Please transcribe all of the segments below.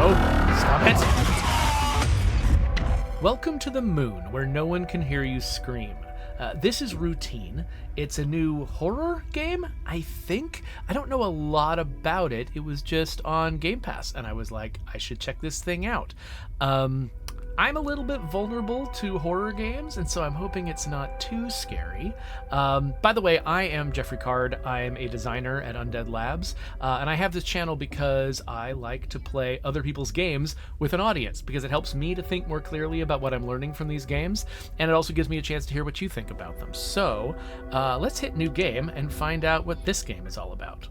No, stop it. Welcome to the moon, where no one can hear you scream. This is Routine. It's a new horror game, I think. I don't know a lot about it. It was just on Game Pass, and I was like, I should check this thing out. I'm a little bit vulnerable to horror games, and so I'm hoping it's not too scary. By the way, I am Jeffrey Card. I am a designer at Undead Labs, and I have this channel because I like to play other people's games with an audience, because it helps me to think more clearly about what I'm learning from these games, and it also gives me a chance to hear what you think about them. So, let's hit new game and find out what this game is all about.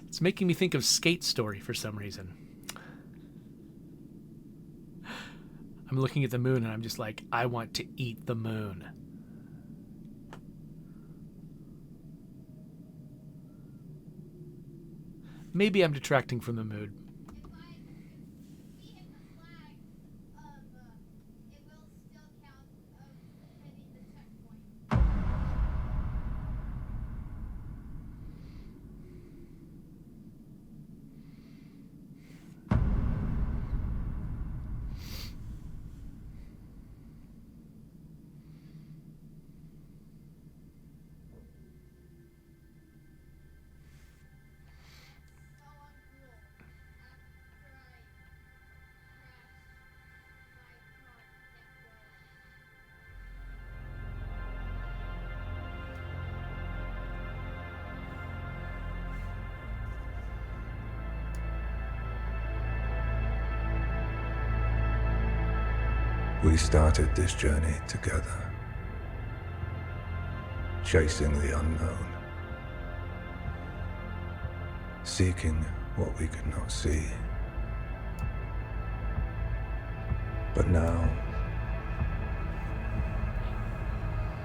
It's making me think of Skate Story for some reason. I'm looking at the moon and I'm just like, I want to eat the moon. Maybe I'm detracting from the mood. We started this journey together, chasing the unknown, seeking what we could not see. But now,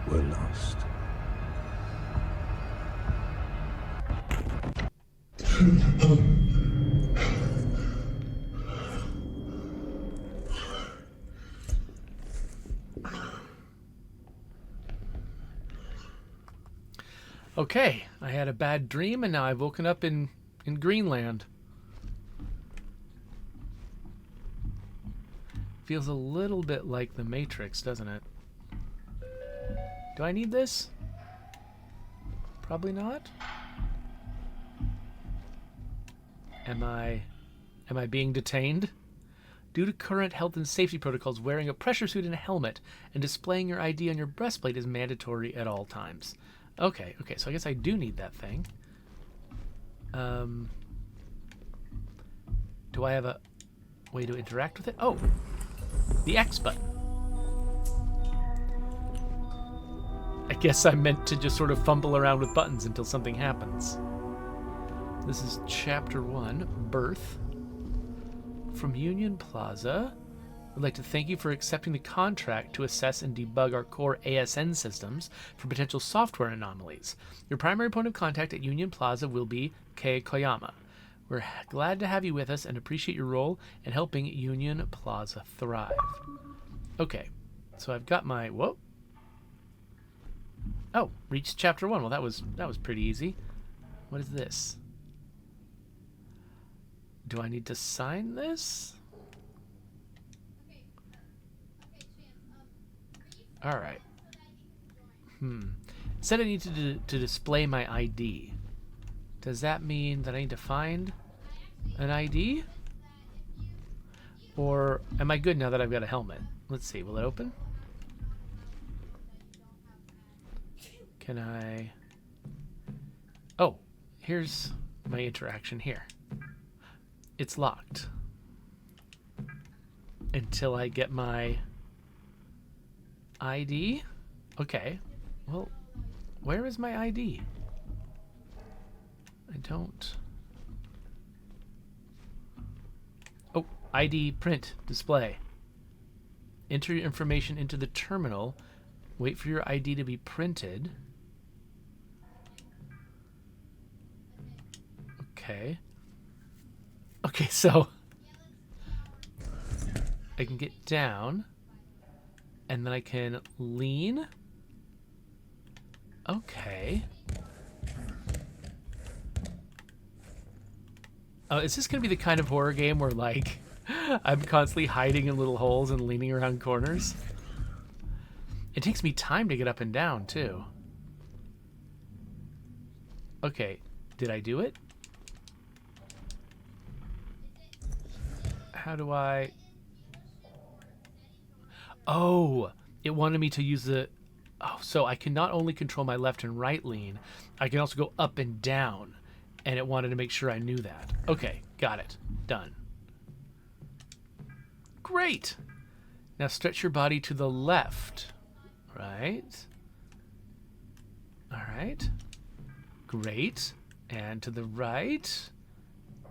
we're lost. Okay, I had a bad dream and now I've woken up in Greenland. Feels a little bit like the Matrix, doesn't it? Do I need this? Probably not. Am I being detained? Due to current health and safety protocols, wearing a pressure suit and a helmet and displaying your ID on your breastplate is mandatory at all times. Okay, so I guess I do need that thing. Do I have a way to interact with it? Oh, the X button. I guess I'm meant to just sort of fumble around with buttons until something happens. This is Chapter 1, Birth. From Union Plaza. I'd like to thank you for accepting the contract to assess and debug our core ASN systems for potential software anomalies. Your primary point of contact at Union Plaza will be Kei Koyama. We're glad to have you with us and appreciate your role in helping Union Plaza thrive. Okay, so I've got my... Whoa. Oh, reached Chapter 1. Well, that was pretty easy. What is this? Do I need to sign this? All right. It said I need to display my ID. Does that mean that I need to find an ID? Or am I good now that I've got a helmet? Let's see. Will it open? Can I... Oh, here's my interaction here. It's locked. Until I get my... ID? Okay. Well, where is my ID? I don't... Oh, ID print display. Enter your information into the terminal. Wait for your ID to be printed. Okay. Okay, so I can get down. And then I can lean. Okay. Is this going to be the kind of horror game where, like, I'm constantly hiding in little holes and leaning around corners? It takes me time to get up and down, too. Okay, did I do it? How do I... Oh, it wanted me to use the... Oh, so I can not only control my left and right lean, I can also go up and down. And it wanted to make sure I knew that. Okay, got it. Done. Great! Now stretch your body to the left. Right. Alright. Great. And to the right.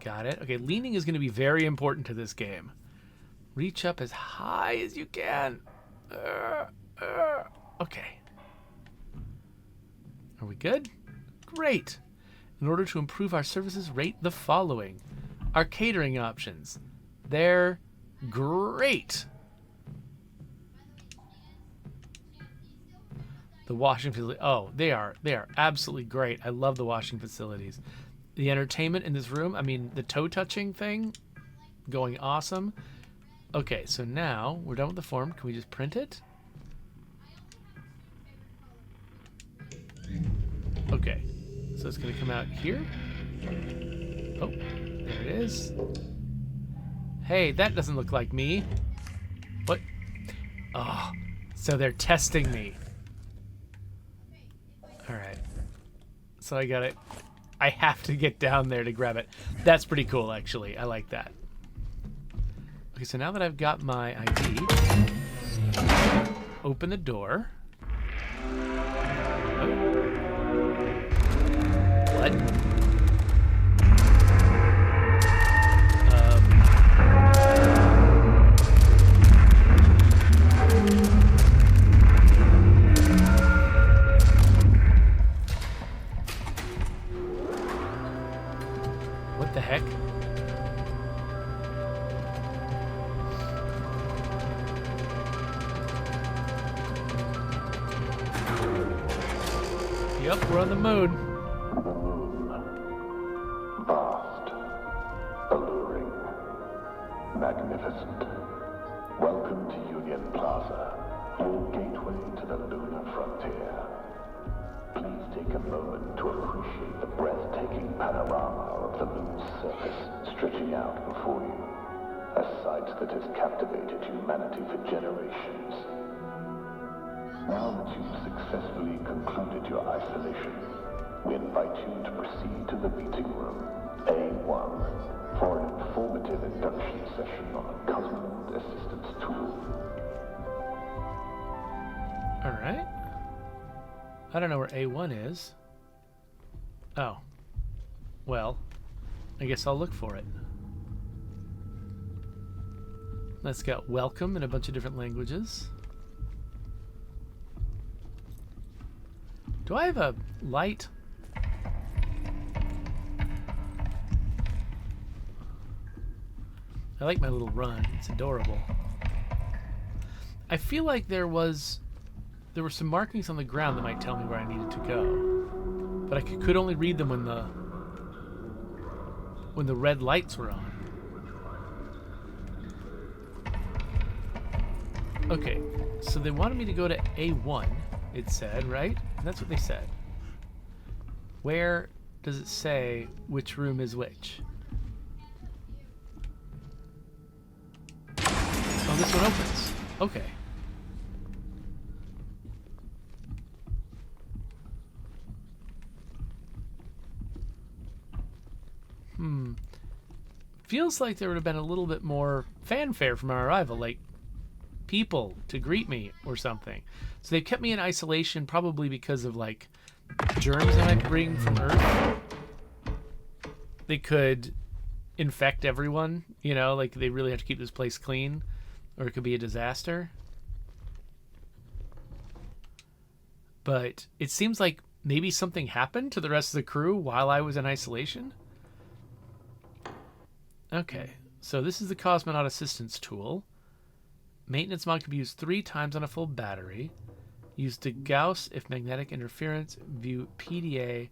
Got it. Okay, leaning is going to be very important to this game. Reach up as high as you can. Okay. Are we good? Great. In order to improve our services, rate the following. Our catering options. They're great. The washing facility. Oh, they are absolutely great. I love the washing facilities. The entertainment in this room, I mean, the toe touching thing, going awesome. Okay, so now we're done with the form. Can we just print it? Okay, so it's going to come out here. Oh, there it is. Hey, that doesn't look like me. What? Oh, so they're testing me. All right. So I got it. I have to get down there to grab it. That's pretty cool, actually. I like that. Okay, so now that I've got my ID, open the door. Oh. What? What the heck? Yep, we're on the moon. Vast, alluring, magnificent. Welcome to Union Plaza, your gateway to the lunar frontier. Please take a moment to appreciate the breathtaking panorama of the moon's surface stretching out before you, a sight that has captivated humanity for generations. Now that you've successfully concluded your isolation, we invite you to proceed to the meeting room, A1, for an informative induction session on the Cosmonaut Assistance Tool. All right. I don't know where A1 is. Oh. Well, I guess I'll look for it. Let's get welcome in a bunch of different languages. Do I have a light? I like my little run. It's adorable. I feel like there were some markings on the ground that might tell me where I needed to go, but I could only read them when the red lights were on. Okay, so they wanted me to go to A1, it said, right? That's what they said. Where does it say which room is which? Oh, this one opens. Okay. Feels like there would have been a little bit more fanfare from our arrival, like people to greet me or something. So they've kept me in isolation probably because of like germs I might bring from Earth. They could infect everyone, you know, like they really have to keep this place clean, or it could be a disaster. But it seems like maybe something happened to the rest of the crew while I was in isolation. Okay, so this is the Cosmonaut Assistance Tool. Maintenance mod can be used 3 times on a full battery. Use the Gauss if magnetic interference, view PDA,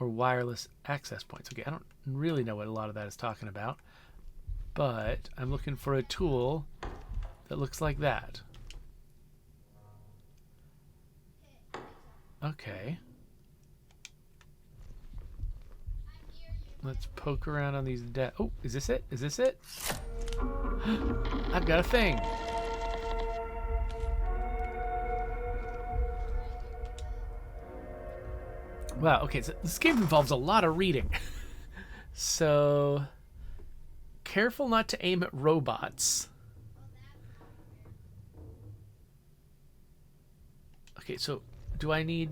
or wireless access points. Okay, I don't really know what a lot of that is talking about, but I'm looking for a tool that looks like that. Okay. Let's poke around on these oh, is this it? Is this it? I've got a thing. Wow, okay, so this game involves a lot of reading. So, careful not to aim at robots. Okay, so do I need...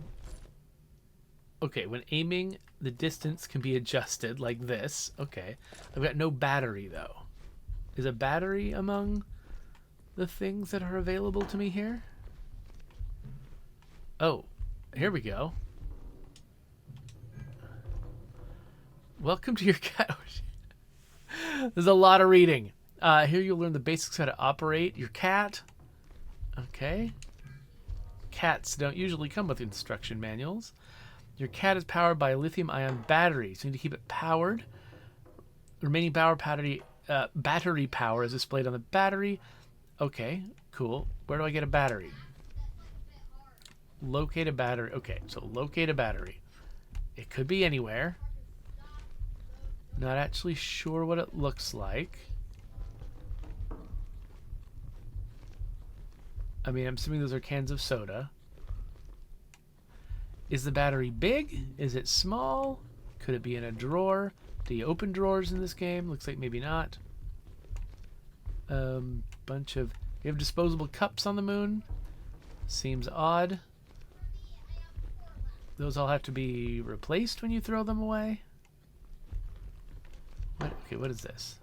Okay, when aiming, the distance can be adjusted like this. Okay. I've got no battery, though. Is a battery among the things that are available to me here? Oh, here we go. Welcome to your couch. There's a lot of reading. Here you'll learn the basics how to operate your cat. Okay. Cats don't usually come with instruction manuals. Your cat is powered by a lithium-ion battery, so you need to keep it powered. Remaining battery power is displayed on the battery. Okay, cool. Where do I get a battery? Locate a battery. Okay, so locate a battery. It could be anywhere. Not actually sure what it looks like. I mean, I'm assuming those are cans of soda. Is the battery big? Is it small? Could it be in a drawer? Do you open drawers in this game? Looks like maybe not. Bunch of... You have disposable cups on the moon. Seems odd. Those all have to be replaced when you throw them away. What? Okay, what is this?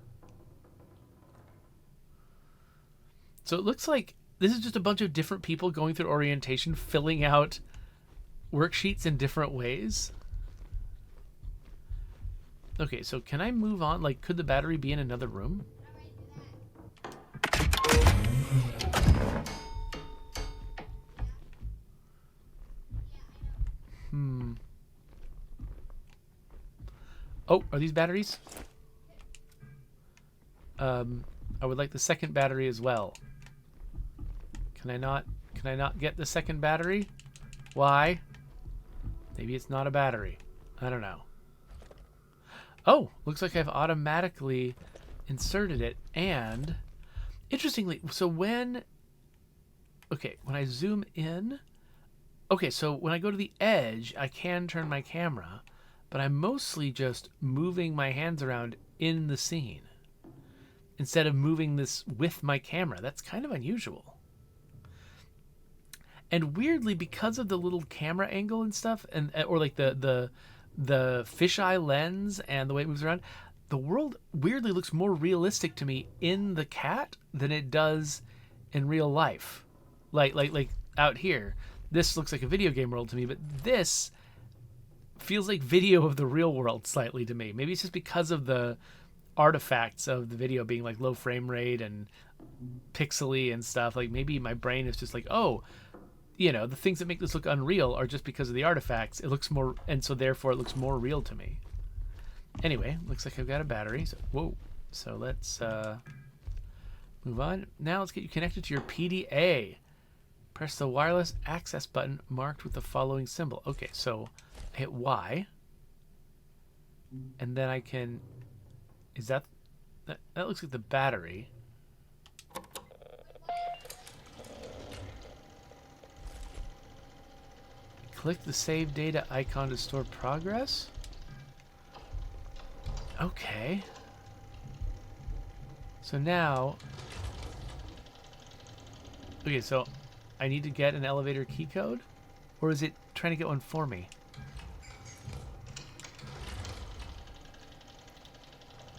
So it looks like this is just a bunch of different people going through orientation, filling out worksheets in different ways. Okay, so can I move on? Like, could the battery be in another room? Oh, are these batteries? I would like the second battery as well. Can I not get the second battery? Why? Maybe it's not a battery. I don't know. Oh, looks like I've automatically inserted it. And interestingly, so when I zoom in, okay, so when I go to the edge, I can turn my camera, but I'm mostly just moving my hands around in the scene instead of moving this with my camera. That's kind of unusual. And weirdly, because of the little camera angle and stuff, and or like the fisheye lens and the way it moves around, the world weirdly looks more realistic to me in the cat than it does in real life. Like out here, this looks like a video game world to me, but this feels like video of the real world slightly to me. Maybe it's just because of the artifacts of the video being like low frame rate and pixely and stuff. Like maybe my brain is just like, oh, you know, the things that make this look unreal are just because of the artifacts. It looks more, and so therefore it looks more real to me. Anyway, looks like I've got a battery. So, whoa. So let's move on. Now let's get you connected to your PDA. Press the wireless access button marked with the following symbol. Okay, so I hit Y. And then I can... Is that looks like the battery. Click the save data icon to store progress. Okay. So now... Okay, so I need to get an elevator key code? Or is it trying to get one for me?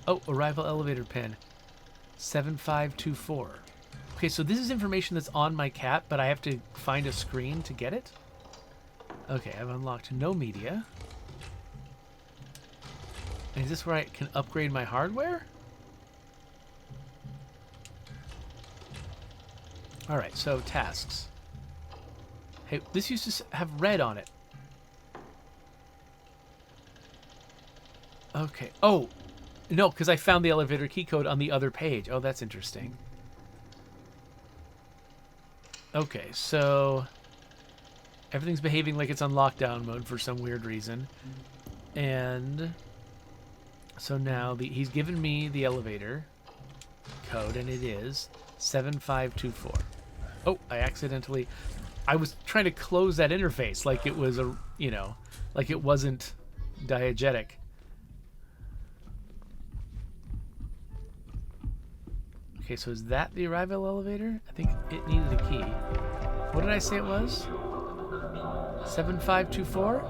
Oh, arrival elevator pin. 7524. Okay, so this is information that's on my cat, but I have to find a screen to get it? Okay, I've unlocked no media. And is this where I can upgrade my hardware? Alright, so tasks. Hey, this used to have red on it. Okay. Oh, no, because I found the elevator key code on the other page. Oh, that's interesting. Okay, so everything's behaving like it's on lockdown mode for some weird reason. And so now he's given me the elevator code, and it is 7524. Oh, I was trying to close that interface like it was like it wasn't diegetic. Okay, so is that the arrival elevator? I think it needed a key. What did I say it was? 7524?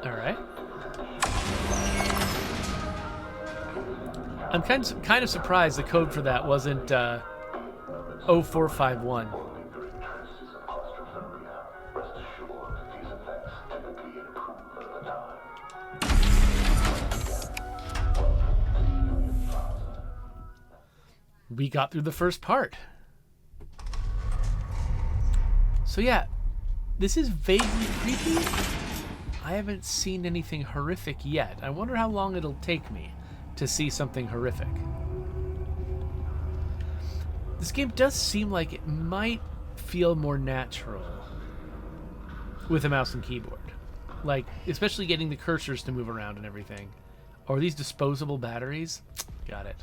All right. I'm kind of surprised the code for that wasn't 0451. We got through the first part. So yeah, this is vaguely creepy. I haven't seen anything horrific yet. I wonder how long it'll take me to see something horrific. This game does seem like it might feel more natural with a mouse and keyboard. Like, especially getting the cursors to move around and everything. Or these disposable batteries. Got it.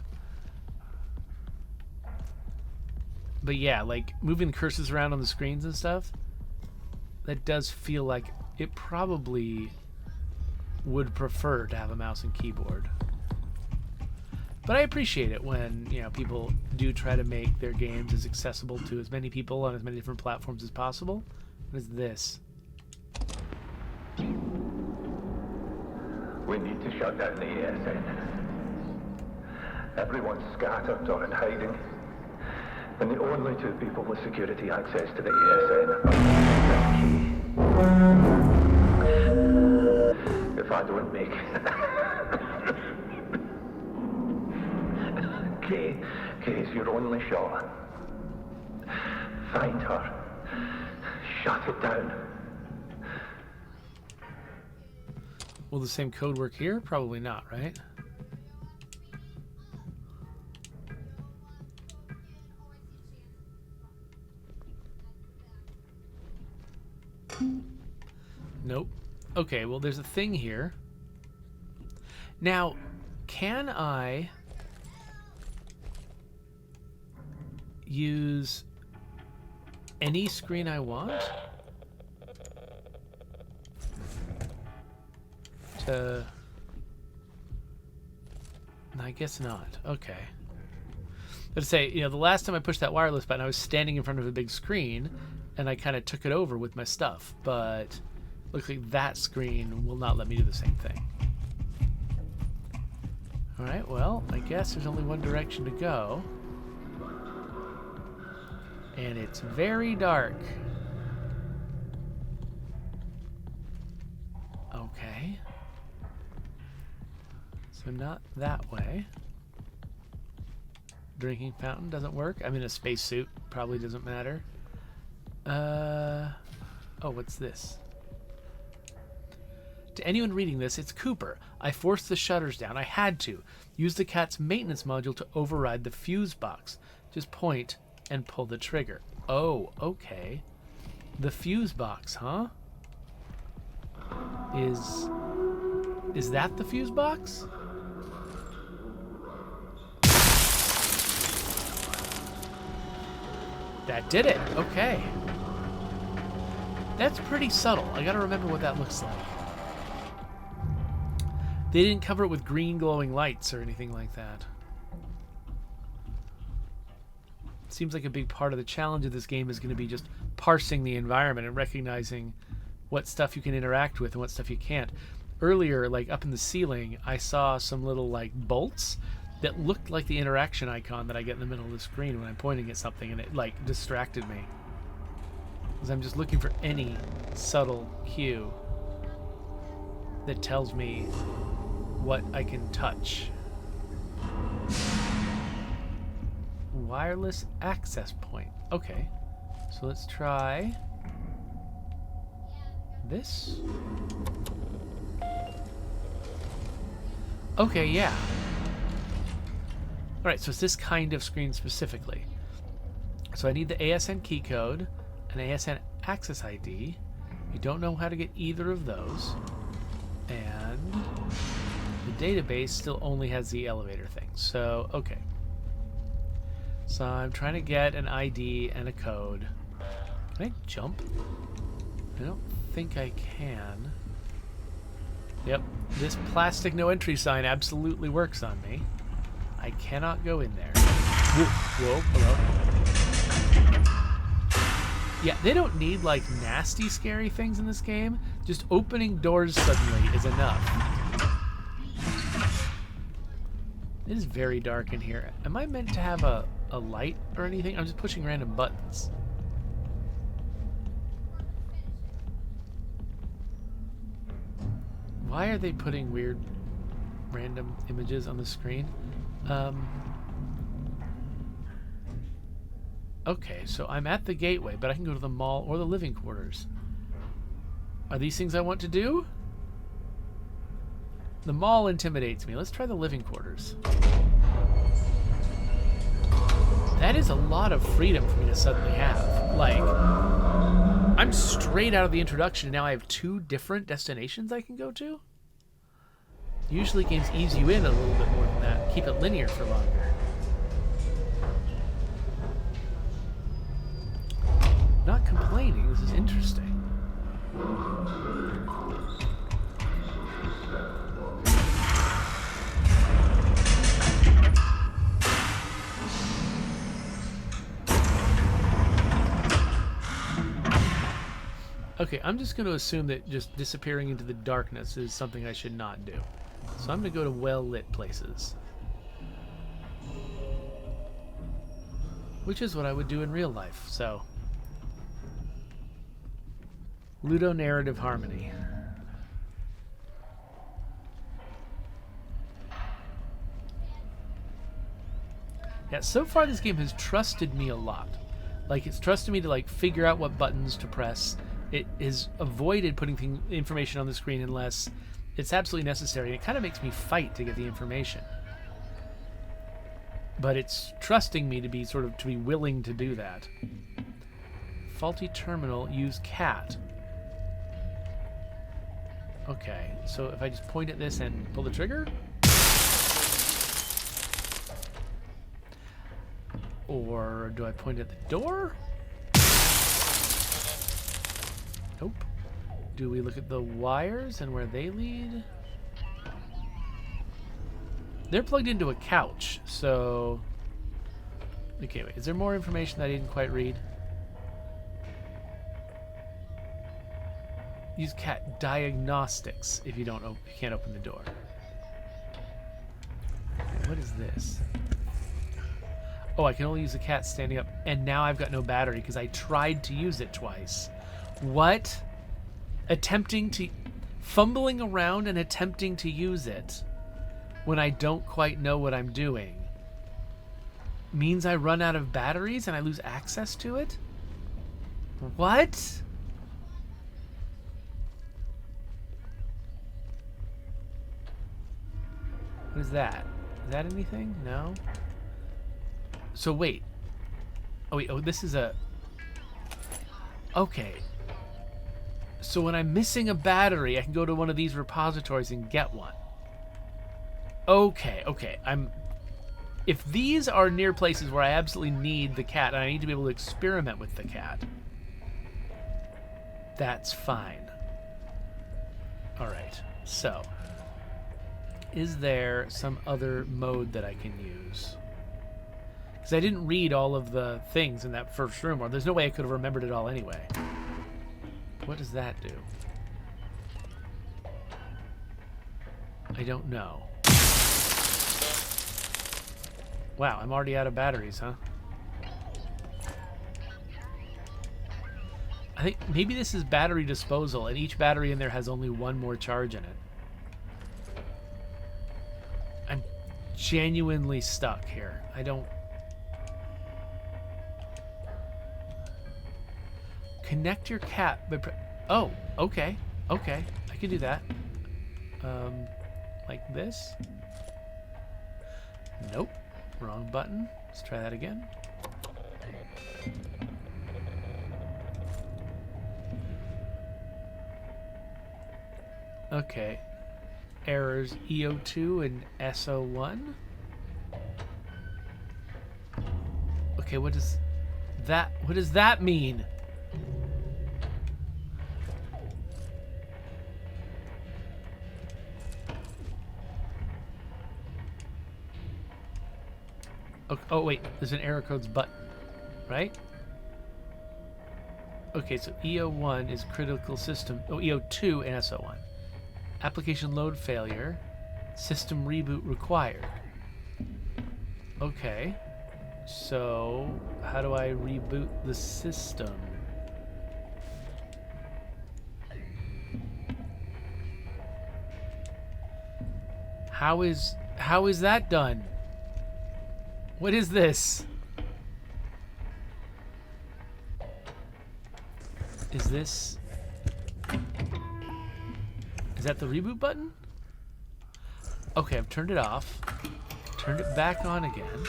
But yeah, like moving the cursors around on the screens and stuff, that does feel like it probably would prefer to have a mouse and keyboard. But I appreciate it when, people do try to make their games as accessible to as many people on as many different platforms as possible. What is this? We need to shut down the ESN. Everyone's scattered or in hiding. And the only two people with security access to the ESN are key. If I don't make Kay is your only shot. Find her. Shut it down. Will the same code work here? Probably not, right? Nope. Okay, well, there's a thing here. Now, can I use any screen I want to... I guess not. Okay. Let's say, the last time I pushed that wireless button, I was standing in front of a big screen, and I kind of took it over with my stuff, but looks like that screen will not let me do the same thing. Alright, well, I guess there's only one direction to go. And it's very dark. Okay. So not that way. Drinking fountain doesn't work. I'm in a spacesuit. Probably doesn't matter. Oh, what's this? To anyone reading this, it's Cooper. I forced the shutters down. I had to. Use the cat's maintenance module to override the fuse box. Just point and pull the trigger. Oh, okay. The fuse box, huh? Is that the fuse box? That did it. Okay. That's pretty subtle. I gotta remember what that looks like. They didn't cover it with green glowing lights or anything like that. Seems like a big part of the challenge of this game is going to be just parsing the environment and recognizing what stuff you can interact with and what stuff you can't. Earlier, like up in the ceiling, I saw some little like bolts that looked like the interaction icon that I get in the middle of the screen when I'm pointing at something, and it like distracted me. Because I'm just looking for any subtle cue that tells me what I can touch. wireless access point. Okay. So let's try this. Okay, yeah. Alright, so it's this kind of screen specifically. So I need the ASN key code, an ASN access ID. We don't know how to get either of those. And the database still only has the elevator thing. So, okay. So I'm trying to get an ID and a code. Can I jump? I don't think I can. Yep, this plastic no entry sign absolutely works on me. I cannot go in there. Whoa, hello. Yeah, they don't need like nasty, scary things in this game. Just opening doors suddenly is enough. It is very dark in here. Am I meant to have a light or anything? I'm just pushing random buttons. Why are they putting weird random images on the screen? Okay, so I'm at the gateway, but I can go to the mall or the living quarters. Are these things I want to do? The mall intimidates me. Let's try the living quarters. That is a lot of freedom for me to suddenly have. Like, I'm straight out of the introduction, and now I have 2 different destinations I can go to? Usually games ease you in a little bit more than that. Keep it linear for longer. Not complaining, this is interesting. Okay, I'm just going to assume that just disappearing into the darkness is something I should not do. So I'm going to go to well-lit places. Which is what I would do in real life, so... Ludonarrative harmony. Yeah, so far this game has trusted me a lot. Like, it's trusted me to, like, figure out what buttons to press. It has avoided putting information on the screen unless it's absolutely necessary. It kind of makes me fight to get the information. But it's trusting me to be willing to do that. Faulty terminal, use cat. Okay, so if I just point at this and pull the trigger? Or do I point at the door? Nope. Do we look at the wires and where they lead? They're plugged into a couch, so... Okay, wait, is there more information that I didn't quite read? Use cat diagnostics if you can't open the door. Okay, what is this? Oh, I can only use the cat standing up, and now I've got no battery because I tried to use it twice. What? Fumbling around and attempting to use it when I don't quite know what I'm doing means I run out of batteries and I lose access to it? What? What is that? Is that anything? No? So wait. Oh wait, this is a... Okay. So when I'm missing a battery, I can go to one of these repositories and get one. Okay. If these are near places where I absolutely need the cat, and I need to be able to experiment with the cat, that's fine. Alright, so... Is there some other mode that I can use? Because I didn't read all of the things in that first room, or there's no way I could have remembered it all anyway. What does that do? I don't know. Wow, I'm already out of batteries, huh? I think maybe this is battery disposal, and each battery in there has only one more charge in it. I'm genuinely stuck here. I don't... Connect your cat. Oh, okay. Okay. I can do that. Like this? Nope. Wrong button. Let's try that again. Okay. Errors EO2 and SO1. Okay, what does that mean? Oh wait, there's an error codes button, right? Okay, so EO1 is critical system. Oh, EO2 and SO1. Application load failure. System reboot required. Okay. So, how do I reboot the system? How is that done? What is this? Is that the reboot button? Okay, I've turned it off. Turned it back on again.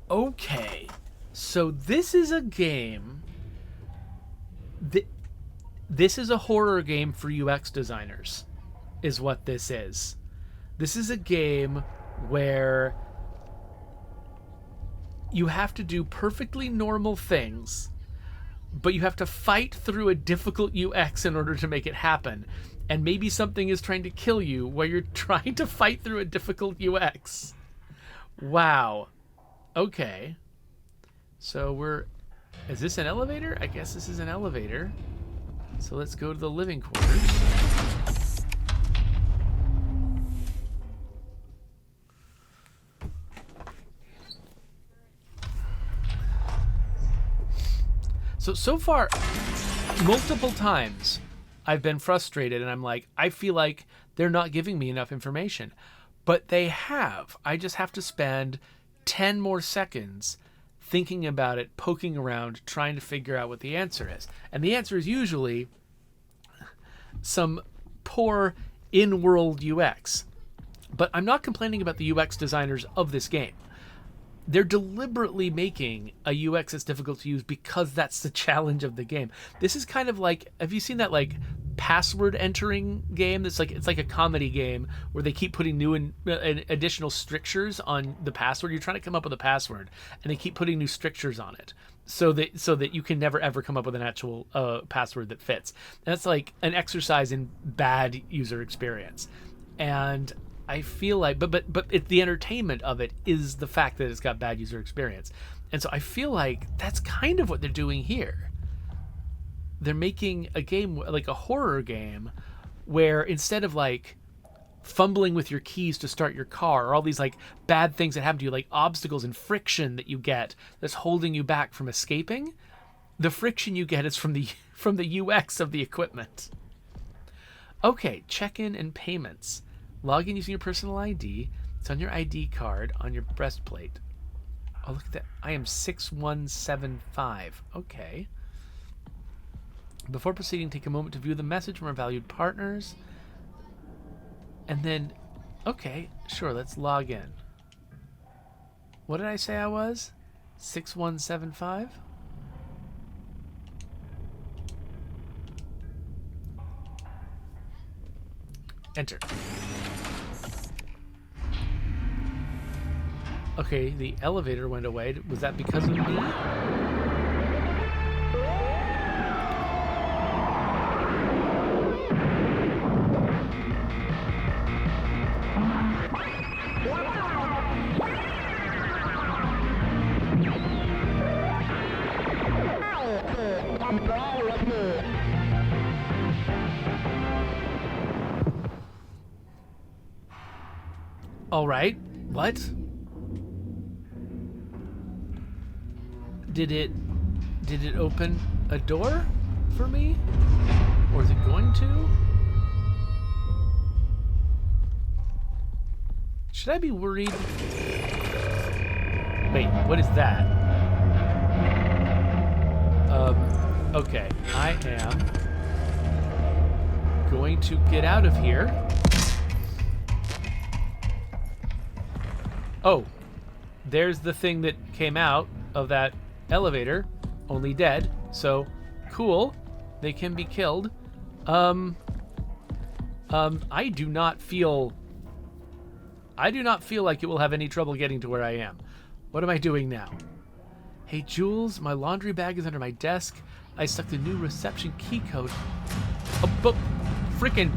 Okay. So this is a game. This is a horror game for UX designers, is what this is. This is a game where you have to do perfectly normal things, but you have to fight through a difficult UX in order to make it happen. And maybe something is trying to kill you while you're trying to fight through a difficult UX. Wow. Okay. So is this an elevator? I guess this is an elevator. So let's go to the living quarters. So far, multiple times, I've been frustrated and I'm like, I feel like they're not giving me enough information. But they have. I just have to spend 10 more seconds thinking about it, poking around, trying to figure out what the answer is. And the answer is usually some poor in-world UX. But I'm not complaining about the UX designers of this game. They're deliberately making a UX that's difficult to use because that's the challenge of the game. This is kind of like, have you seen that like password entering game? It's like a comedy game where they keep putting new and additional strictures on the password. You're trying to come up with a password and they keep putting new strictures on it so that you can never ever come up with an actual password that fits. And that's like an exercise in bad user experience. And I feel like, but the entertainment of it is the fact that it's got bad user experience. And so I feel like that's kind of what they're doing here. They're making a game, like a horror game, where instead of like fumbling with your keys to start your car, or all these like bad things that happen to you, like obstacles and friction that you get that's holding you back from escaping, the friction you get is from the UX of the equipment. Okay, check-in and payments. Log in using your personal ID. It's on your ID card on your breastplate. Oh, look at that. I am 6175. Okay. Before proceeding, take a moment to view the message from our valued partners. And then, okay, sure, let's log in. What did I say I was? 6175? Enter. Okay, the elevator went away. Was that because of me? All right. What? Did it open a door for me? Or is it going to? Should I be worried? Wait, what is that? Okay. I am going to get out of here. Oh, there's the thing that came out of that elevator, only dead. So, cool. They can be killed. I do not feel like it will have any trouble getting to where I am. What am I doing now? Hey, Jules, my laundry bag is under my desk. I stuck the new reception key code. But frickin'.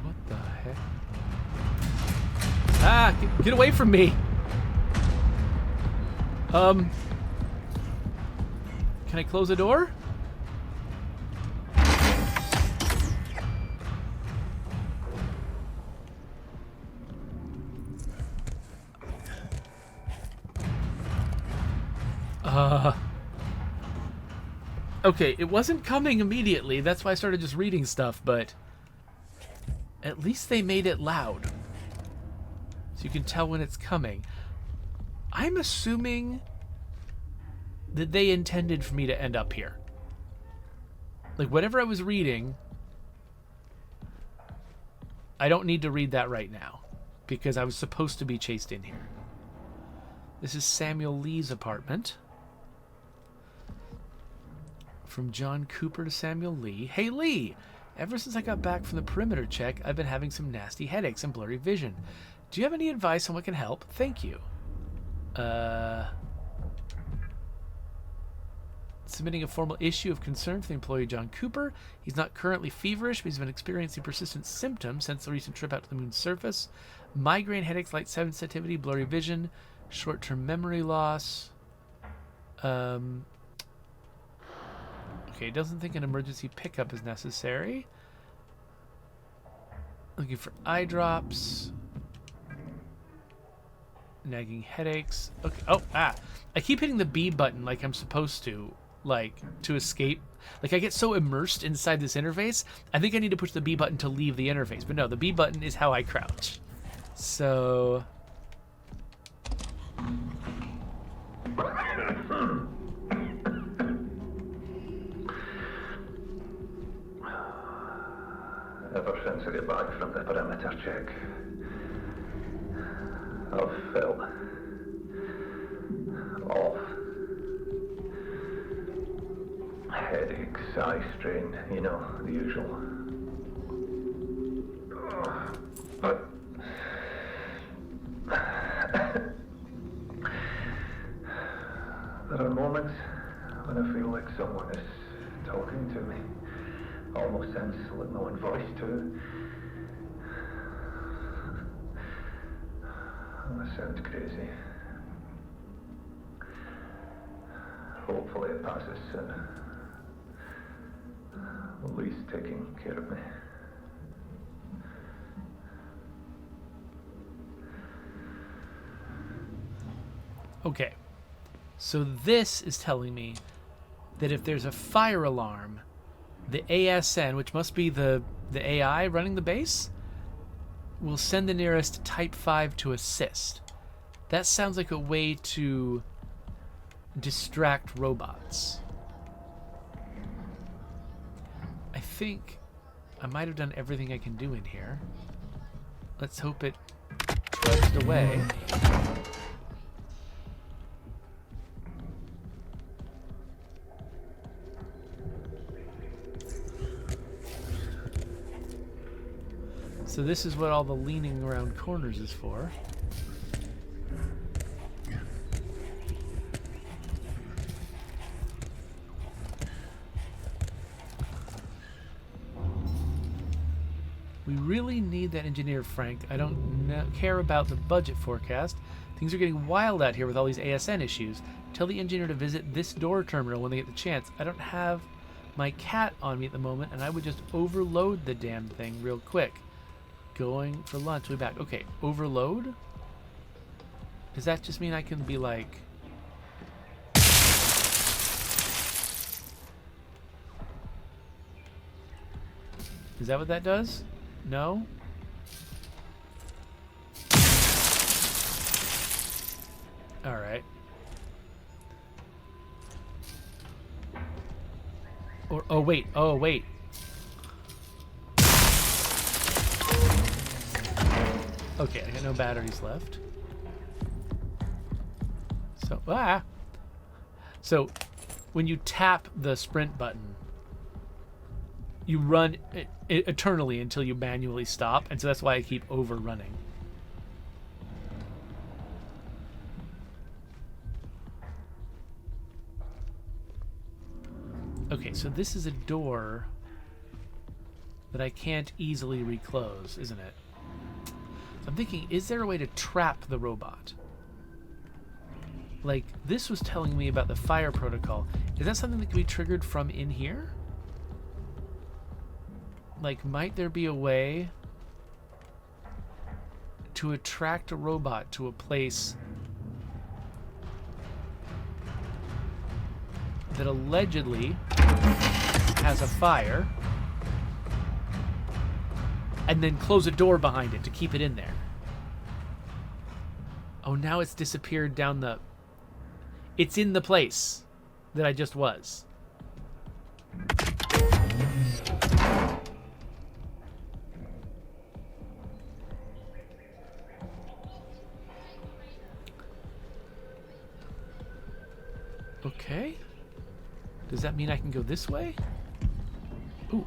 What the heck? Ah, get away from me. Can I close the door? Okay, it wasn't coming immediately. That's why I started just reading stuff, but at least they made it loud. So you can tell when it's coming. I'm assuming that they intended for me to end up here. Like, whatever I was reading, I don't need to read that right now, because I was supposed to be chased in here. This is Samuel Lee's apartment. From John Cooper to Samuel Lee. Hey, Lee! Ever since I got back from the perimeter check, I've been having some nasty headaches and blurry vision. Do you have any advice on what can help? Thank you. Submitting a formal issue of concern for the employee John Cooper. He's not currently feverish, but he's been experiencing persistent symptoms since the recent trip out to the moon's surface. Migraine headaches, light sensitivity, blurry vision, short-term memory loss. Okay, doesn't think an emergency pickup is necessary. Looking for eye drops. Nagging headaches. Okay. Oh, I keep hitting the B button like I'm supposed to, like, to escape. Like, I get so immersed inside this interface, I think I need to push the B button to leave the interface. But no, the B button is how I crouch. So... Ever since I got back from the perimeter check, I've felt off. Headaches, eye strain, you know, the usual. But there are moments when I feel like someone is talking to me. Almost sounds like my own voice too. That sounds crazy. Hopefully it passes soon. Lee's taking care of me. Okay. So this is telling me that if there's a fire alarm, the ASN, which must be the AI running the base, will send the nearest Type 5 to assist. That sounds like a way to distract robots. I think I might have done everything I can do in here. Let's hope it trudged away. So this is what all the leaning around corners is for. We really need that engineer, Frank. I don't care about the budget forecast. Things are getting wild out here with all these ASN issues. Tell the engineer to visit this door terminal when they get the chance. I don't have my cat on me at the moment, and I would just overload the damn thing real quick. Going for lunch, we'll be back. Okay, overload? Does that just mean I can be like... Is that what that does? No? Alright. Or, oh wait, Okay, I got no batteries left. So, when you tap the sprint button, you run eternally until you manually stop, and so that's why I keep overrunning. Okay, so this is a door that I can't easily reclose, isn't it? So I'm thinking, is there a way to trap the robot? Like, this was telling me about the fire protocol. Is that something that can be triggered from in here? Like, might there be a way to attract a robot to a place that allegedly has a fire, and then close a door behind it to keep it in there? Oh, now it's disappeared down the... It's in the place that I just was. Okay. Does that mean I can go this way? Ooh.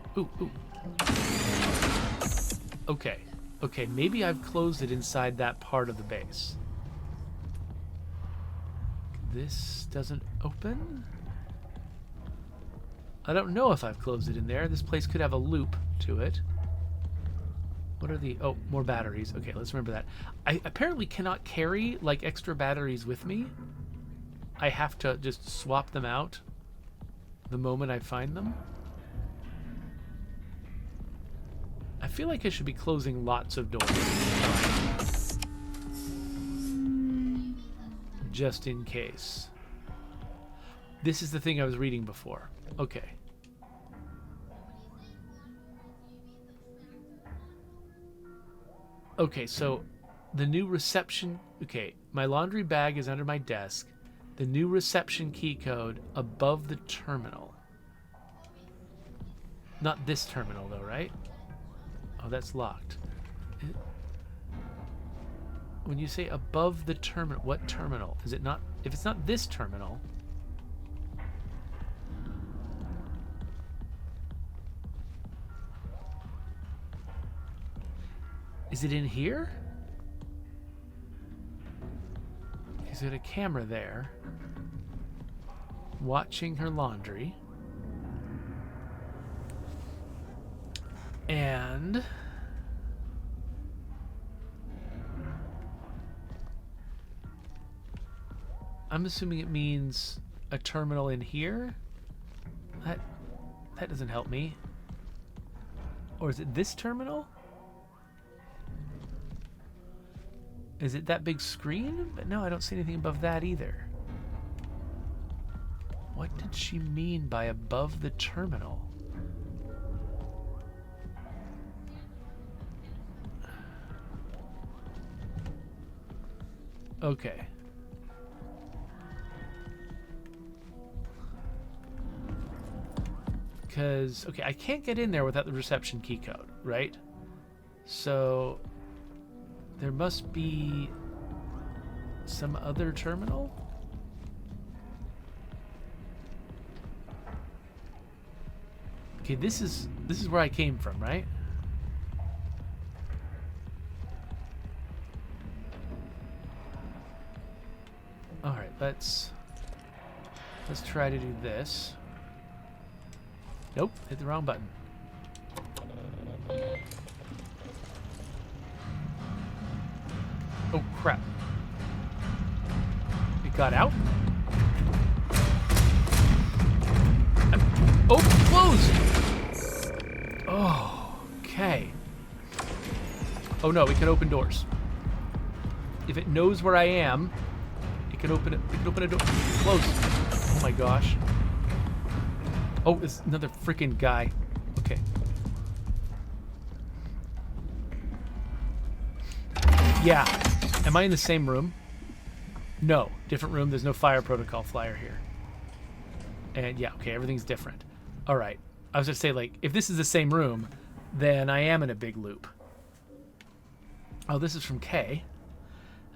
Okay. Okay, maybe I've closed it inside that part of the base. This doesn't open? I don't know if I've closed it in there. This place could have a loop to it. What are the... Oh, more batteries. Okay, let's remember that. I apparently cannot carry, like, extra batteries with me. I have to just swap them out the moment I find them. I feel like I should be closing lots of doors. Just in case. This is the thing I was reading before. Okay. Okay, so the new reception... Okay, my laundry bag is under my desk. The new reception key code above the terminal. Not this terminal, though, right? Oh, that's locked. When you say above the terminal, what terminal? Is it not... If it's not this terminal... Is it in here? Is it a camera there? Watching her laundry. And... I'm assuming it means a terminal in here? That doesn't help me. Or is it this terminal? Is it that big screen? But no, I don't see anything above that either. What did she mean by above the terminal? Okay. Because, okay, I can't get in there without the reception key code, right? So... there must be some other terminal? Okay, this is where I came from, right? All right, let's try to do this. Nope, hit the wrong button. Oh, crap. It got out? Oh, closed! Oh, okay. Oh no, it can open doors. If it knows where I am, it can open it. It can open a door. Close. Oh my gosh. Oh, it's another freaking guy. Okay. Yeah. Am I in the same room? No. Different room. There's no fire protocol flyer here. And yeah, okay, everything's different. All right. I was just say, like, if this is the same room, then I am in a big loop. Oh, this is from Kay.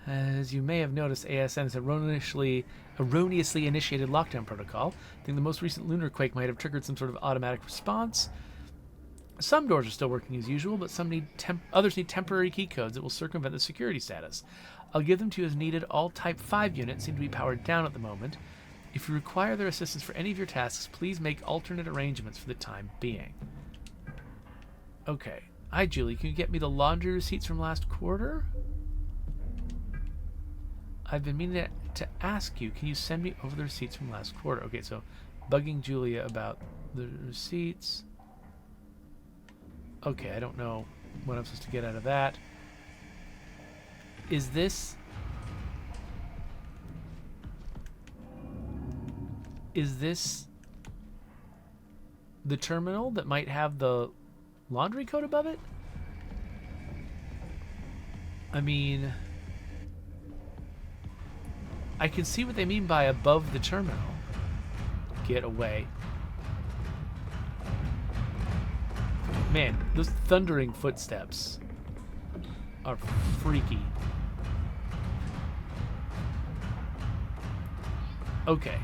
As you may have noticed, ASN has erroneously initiated lockdown protocol. I think the most recent lunar quake might have triggered some sort of automatic response. Some doors are still working as usual, but others need temporary key codes that will circumvent the security status. I'll give them to you as needed. All Type 5 units seem to be powered down at the moment. If you require their assistance for any of your tasks, please make alternate arrangements for the time being. Okay. Hi, Julie. Can you get me the laundry receipts from last quarter? I've been meaning to ask you, can you send me over the receipts from last quarter? Okay, so bugging Julia about the receipts. Okay, I don't know what I'm supposed to get out of that. Is this... the terminal that might have the laundry code above it? I mean... I can see what they mean by above the terminal. Get away. Man, those thundering footsteps are freaky. Okay.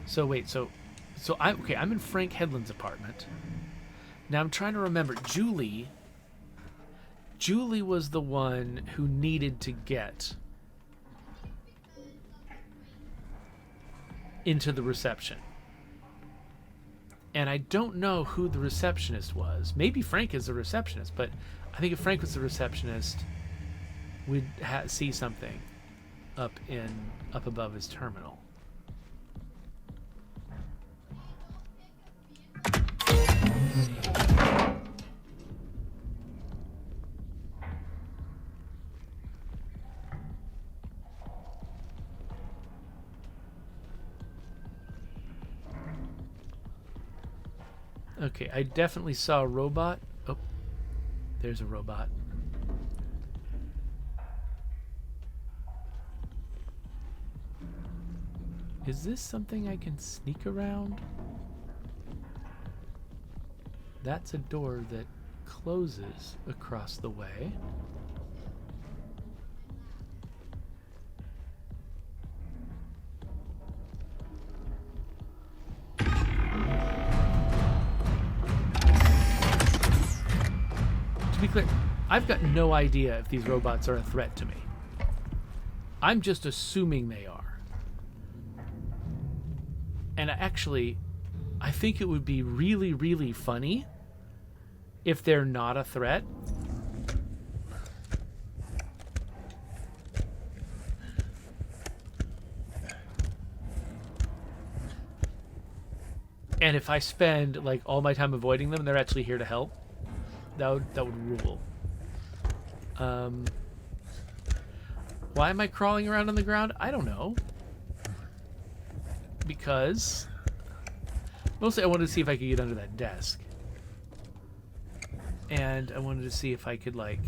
So wait, so I'm in Frank Headland's apartment. Now I'm trying to remember. Julie was the one who needed to get into the reception. And I don't know who the receptionist was. Maybe Frank is the receptionist, but I think if Frank was the receptionist, we'd see something up above his terminal. Okay, I definitely saw a robot. Oh, there's a robot. Is this something I can sneak around? That's a door that closes across the way. To be clear, I've got no idea if these robots are a threat to me. I'm just assuming they are. And actually, I think it would be really, really funny if they're not a threat. And if I spend like all my time avoiding them, they're actually here to help. That would rule. Why am I crawling around on the ground? I don't know. Because mostly I wanted to see if I could get under that desk. And I wanted to see if I could, like...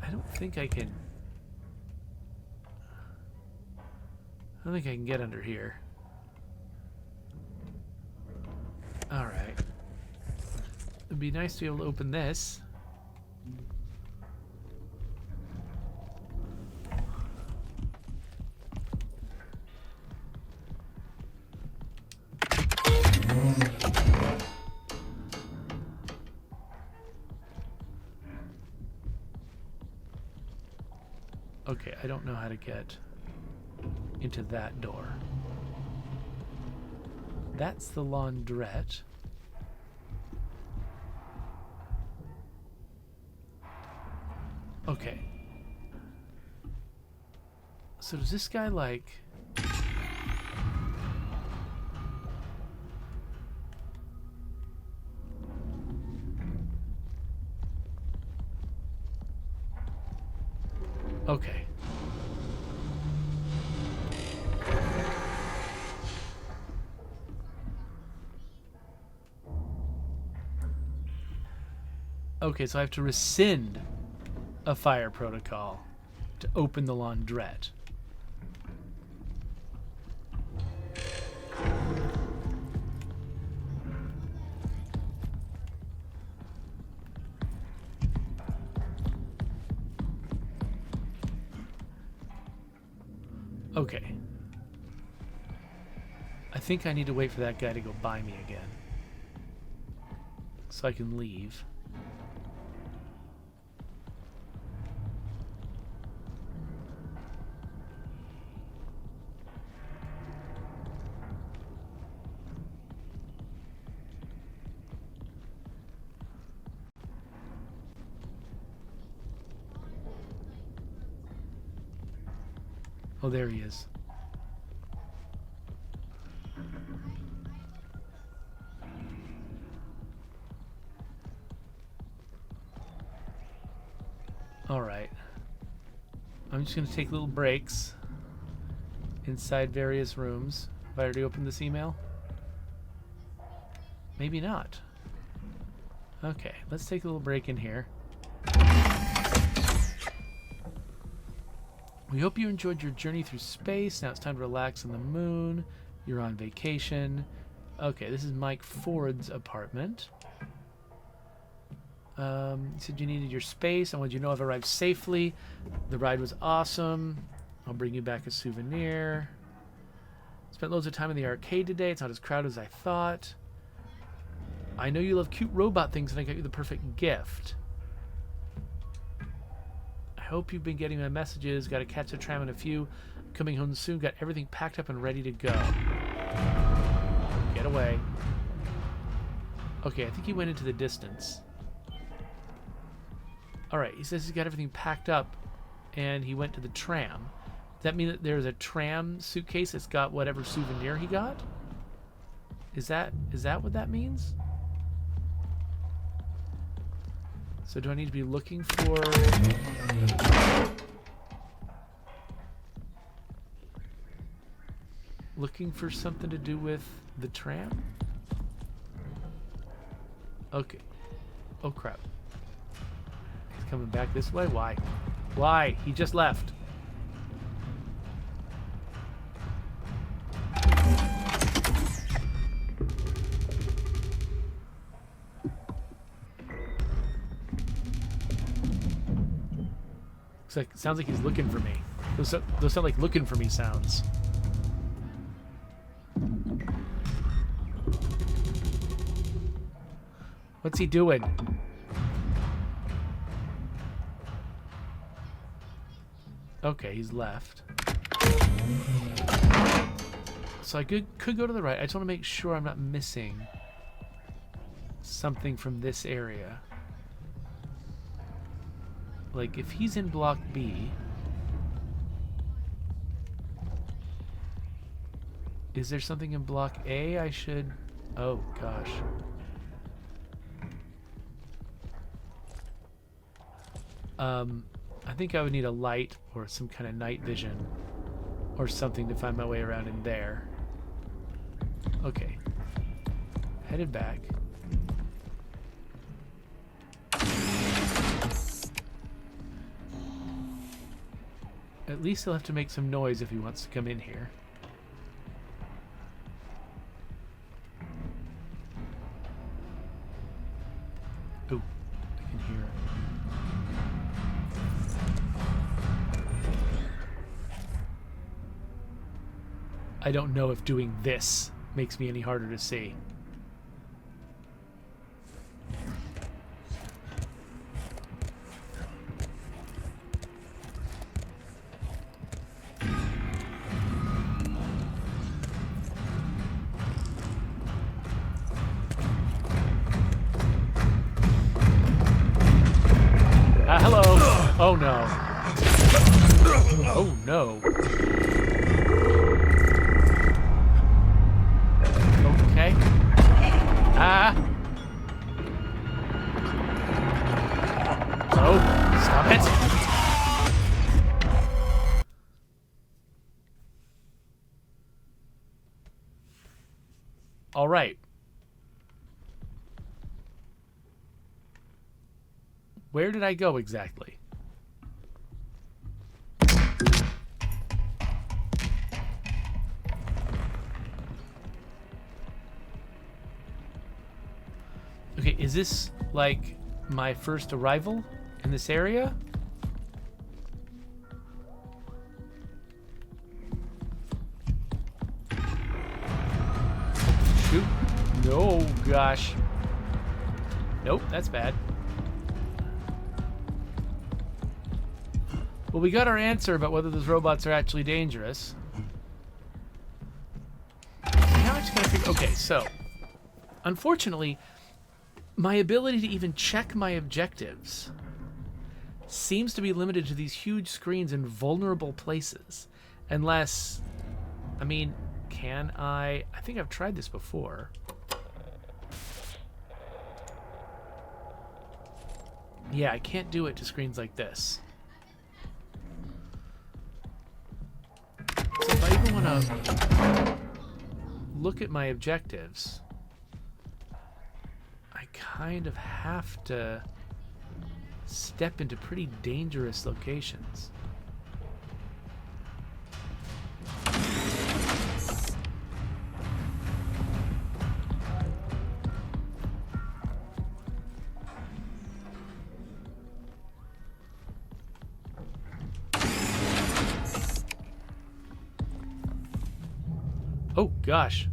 I don't think I can get under here. Alright. It'd be nice to be able to open this. Okay, I don't know how to get into that door. That's the laundrette. Okay. So does this guy like... Okay. Okay, so I have to rescind a fire protocol to open the laundrette. Okay. I think I need to wait for that guy to go by me again, so I can leave. Oh, there he is. Alright. I'm just going to take little breaks inside various rooms. Have I already opened this email? Maybe not. Okay, let's take a little break in here. We hope you enjoyed your journey through space. Now it's time to relax on the moon. You're on vacation. Okay, this is Mike Ford's apartment. You said you needed your space. I wanted you to know I've arrived safely. The ride was awesome. I'll bring you back a souvenir. Spent loads of time in the arcade today. It's not as crowded as I thought. I know you love cute robot things, and I got you the perfect gift. I hope you've been getting my messages. Got to catch a tram in a few. Coming home soon. Got everything packed up and ready to go. Get away. Okay, I think he went into the distance. Alright, he says he's got everything packed up and he went to the tram. Does that mean that there's a tram suitcase that's got whatever souvenir he got? Is that what that means? So do I need to be looking for... looking for something to do with the tram? Okay. Oh crap. He's coming back this way? Why? Why? He just left. Sounds like he's looking for me. Those sound like looking for me sounds. What's he doing? Okay, he's left. So I could go to the right. I just want to make sure I'm not missing something from this area. Like, if he's in Block B, is there something in Block A I should... Oh, gosh. I think I would need a light or some kind of night vision or something to find my way around in there. Okay. Headed back. At least he'll have to make some noise if he wants to come in here. Oh, I can hear him. I don't know if doing this makes me any harder to see. Hello. Oh no. Oh no. Okay. Oh, stop it. All right. Where did I go exactly? Okay, is this like my first arrival in this area? Shoot. No, gosh. Nope, that's bad. Well, we got our answer about whether those robots are actually dangerous. Now I just gotta figure... Okay, so... Unfortunately, my ability to even check my objectives seems to be limited to these huge screens in vulnerable places. Unless... I mean, can I... I think I've tried this before. Yeah, I can't do it to screens like this. So if I even want to look at my objectives, I kind of have to step into pretty dangerous locations. Oh, gosh.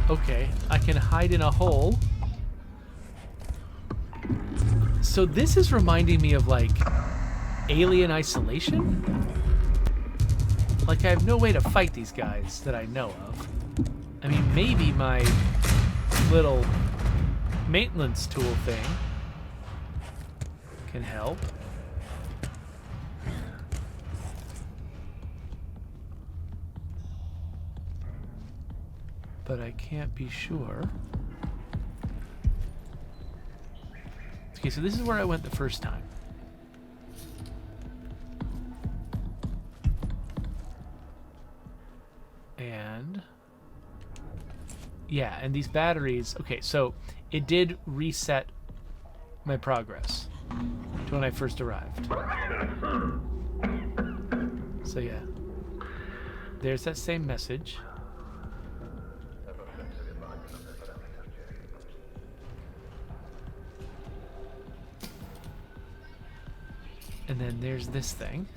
Okay, I can hide in a hole. So this is reminding me of, like, Alien Isolation? Like, I have no way to fight these guys that I know of. I mean, maybe my little maintenance tool thing can help. But I can't be sure. Okay, so this is where I went the first time. And... yeah, and these batteries... Okay, so it did reset my progress to when I first arrived. So yeah. There's that same message. And then there's this thing.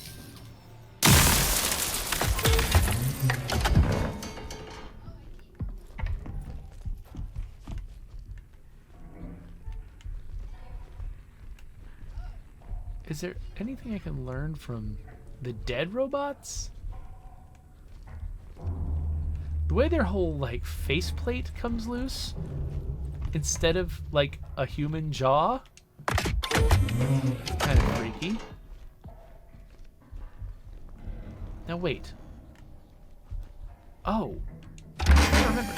Is there anything I can learn from the dead robots? The way their whole, like, faceplate comes loose instead of, like, a human jaw? Kind of freaky. Now wait. Oh. I remember.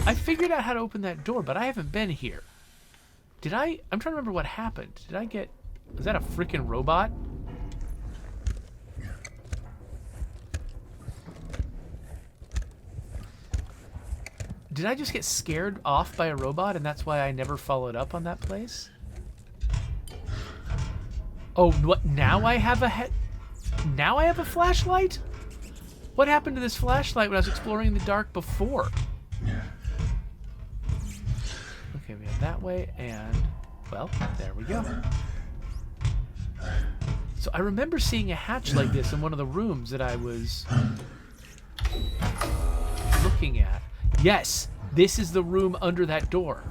I figured out how to open that door, but I haven't been here. Did I? I'm trying to remember what happened. Did I get... Was that a freaking robot? Did I just get scared off by a robot and that's why I never followed up on that place? Oh, what? Now I have a now I have a flashlight? What happened to this flashlight when I was exploring in the dark before? Okay, we have that way and... well, there we go. So I remember seeing a hatch like this in one of the rooms that I was looking at. Yes, this is the room under that door.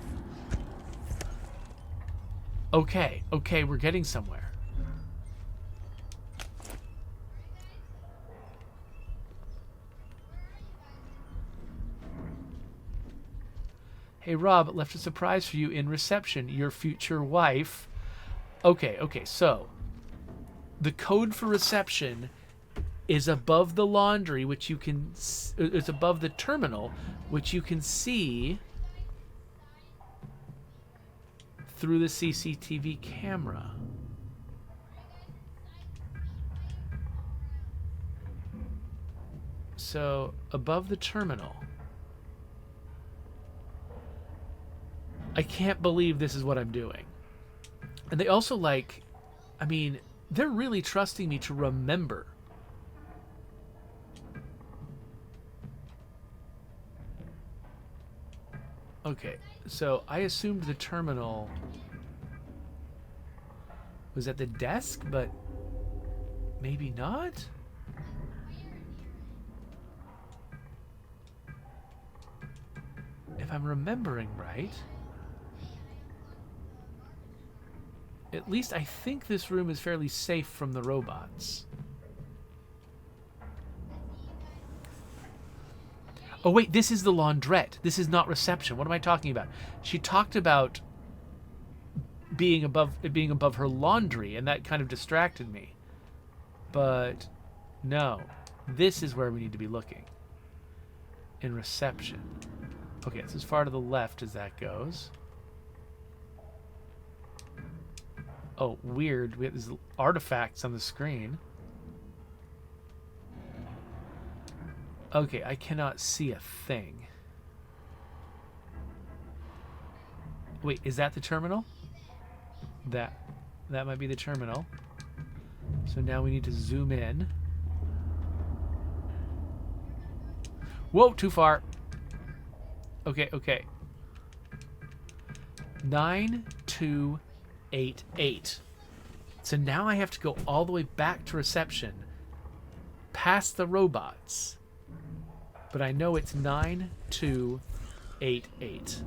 Okay, okay, we're getting somewhere. Hey Rob, left a surprise for you in reception. Your future wife. Okay, okay, so the code for reception is above the laundry, which you can... it's above the terminal, which you can see through the CCTV camera. so above the terminal. I can't believe this is what I'm doing. And they also like, I mean, they're really trusting me to remember. Okay, so I assumed the terminal was at the desk, but maybe not? If I'm remembering right, at least I think this room is fairly safe from the robots. Oh wait, this is the laundrette. This is not reception. What am I talking about? She talked about being above her laundry, and that kind of distracted me. But no, this is where we need to be looking. In reception. Okay, it's as far to the left as that goes. Oh, weird. We have these artifacts on the screen. Okay, I cannot see a thing. Wait, is that the terminal? That might be the terminal. So now we need to zoom in. Whoa, too far. Okay, okay. 9288. So now I have to go all the way back to reception, past the robots. But I know it's 9288.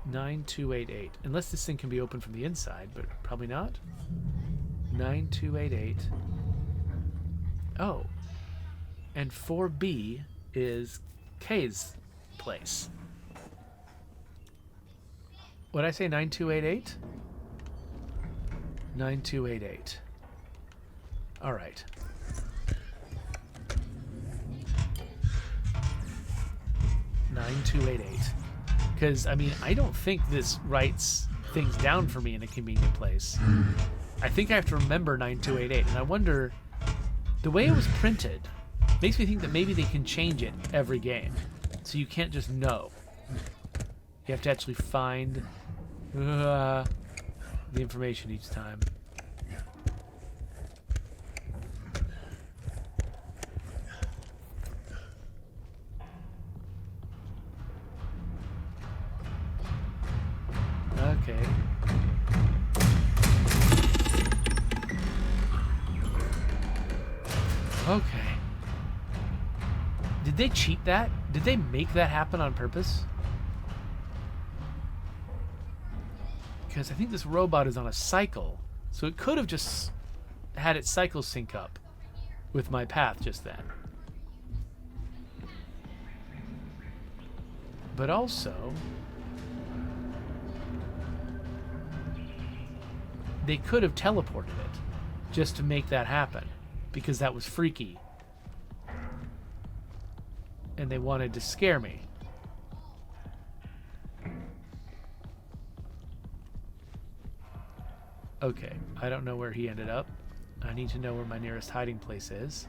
9288. Unless this thing can be opened from the inside, but probably not. 9288. Oh. And 4B is K's place. What'd I say? 9288? 9288. All right. Because, I mean, I don't think this writes things down for me in a convenient place. I think I have to remember 9288, and I wonder, the way it was printed makes me think that maybe they can change it every game. So you can't just know. You have to actually find the information each time. Okay. Okay. Did they cheat that? Did they make that happen on purpose? Because I think this robot is on a cycle, so it could have just had its cycle sync up with my path just then. But also, they could have teleported it just to make that happen, because that was freaky. And they wanted to scare me. Okay, I don't know where he ended up. I need to know where my nearest hiding place is.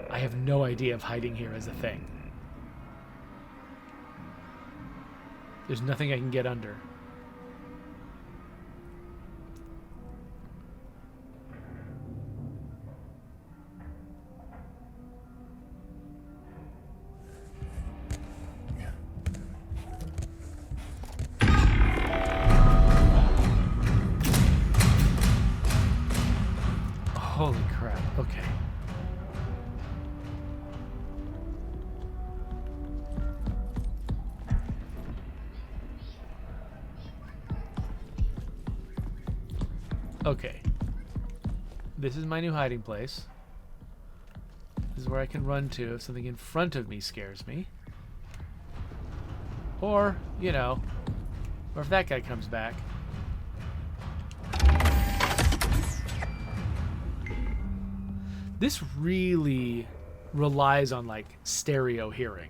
I have no idea if hiding here is a thing. There's nothing I can get under. Holy crap, okay. Okay. This is my new hiding place. This is where I can run to if something in front of me scares me. Or, you know, or if that guy comes back. This really relies on, like, stereo hearing.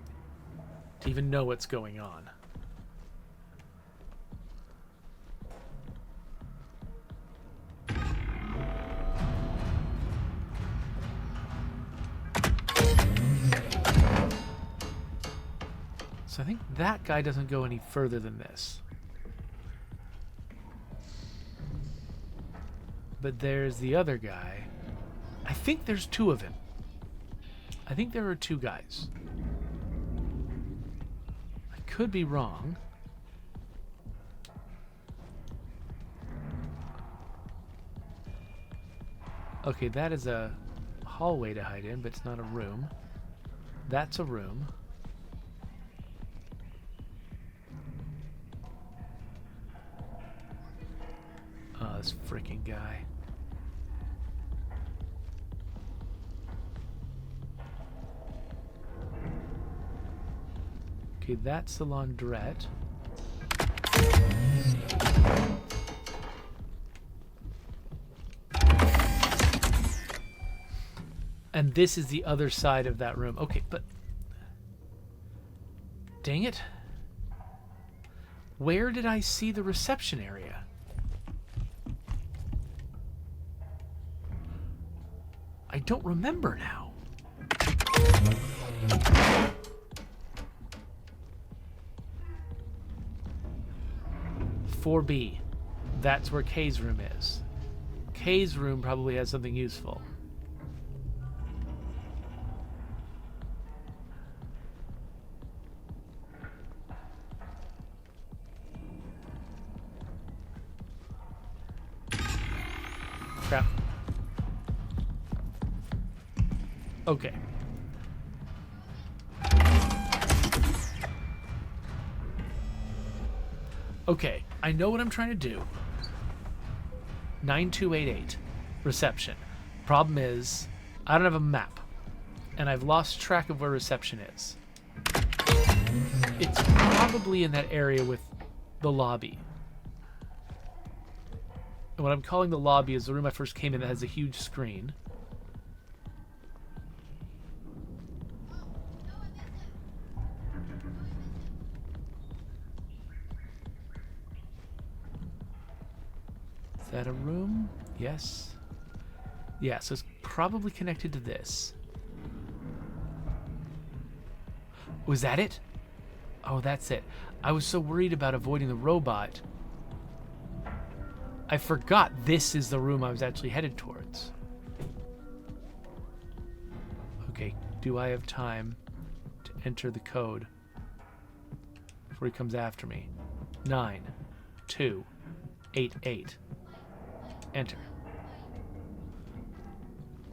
to even know what's going on. So I think that guy doesn't go any further than this. But there's the other guy. I think there's two of him. I think there are two guys. I could be wrong. Okay, that is a hallway to hide in, but it's not a room. That's a room. Oh, this freaking guy. Okay, that's the laundrette. And this is the other side of that room. Okay, but... Dang it. Where did I see the reception area? I don't remember now. "4B. That's where Kay's room is. Kay's room probably has something useful. Crap. Okay. Okay, I know what I'm trying to do. 9288. Reception. Problem is, I don't have a map. And I've lost track of where reception is. It's probably in that area with the lobby. And what I'm calling the lobby is the room I first came in that has a huge screen. Is that a room? Yes. Yeah, so it's probably connected to this. Was that it? Oh, that's it. I was so worried about avoiding the robot. I forgot this is the room I was actually headed towards. Okay, do I have time to enter the code before he comes after me? 9288. Enter.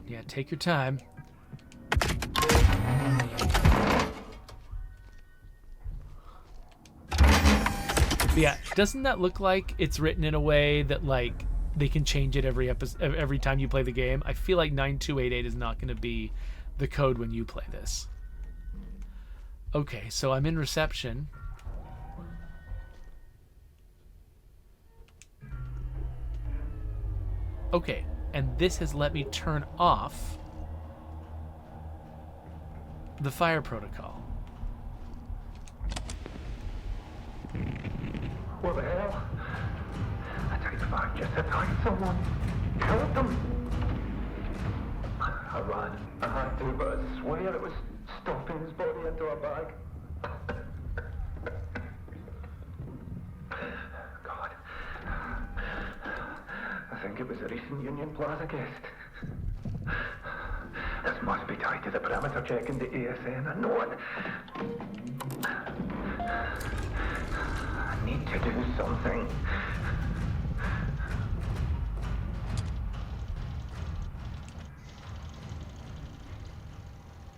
Yeah, take your time. But yeah, doesn't that look like it's written in a way that like they can change it every episode, every time you play the game? I feel like 9288 is not going to be the code when you play this. Okay, so I'm in reception. Okay, and this has let me turn off the fire protocol. What the hell? I tried to find just attacked someone. Killed them. I ran. I had to, but I swear it was stuffing his body into a bag. God. I think it was a recent Union Plaza guest. This must be tied to the perimeter check in the ASN. I know it. I need to do something.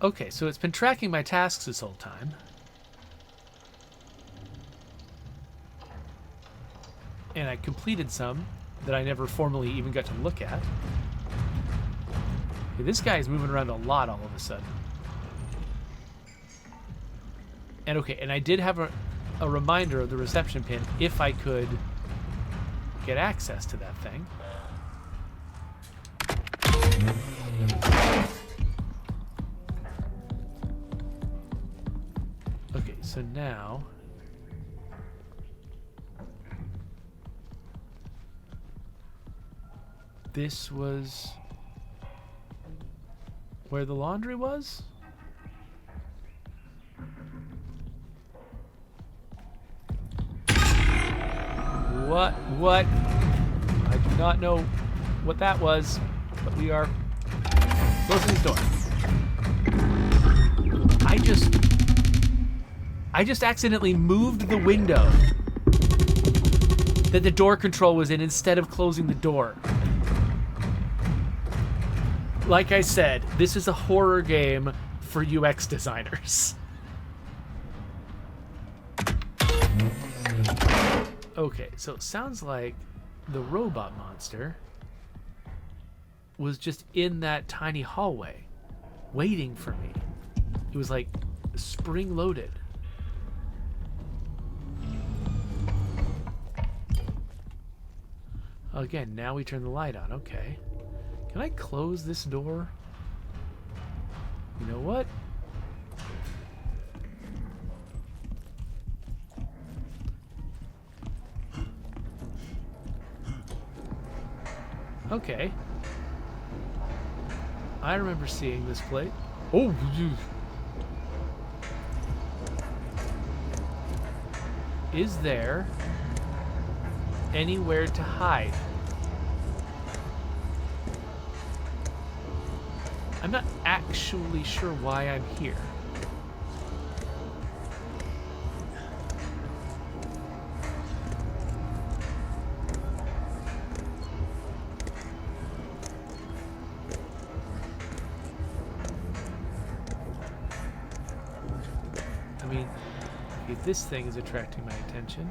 Okay, so it's been tracking my tasks this whole time. And I completed some that I never formally even got to look at. Okay, this guy is moving around a lot all of a sudden. And okay, and I did have a reminder of the reception pin if I could get access to that thing. Okay, so so now... This was... where the laundry was? What? I do not know what that was, but we are closing this door. I just accidentally moved the window that the door control was in instead of closing the door. Like I said, this is a horror game for UX designers. Okay, so it sounds like the robot monster was just in that tiny hallway, waiting for me. It was like spring-loaded. Again, now we turn the light on. Okay. Can I close this door? You know what? Okay. I remember seeing this plate. Oh, dude. Is there anywhere to hide? I'm not actually sure why I'm here. I mean, if this thing is attracting my attention.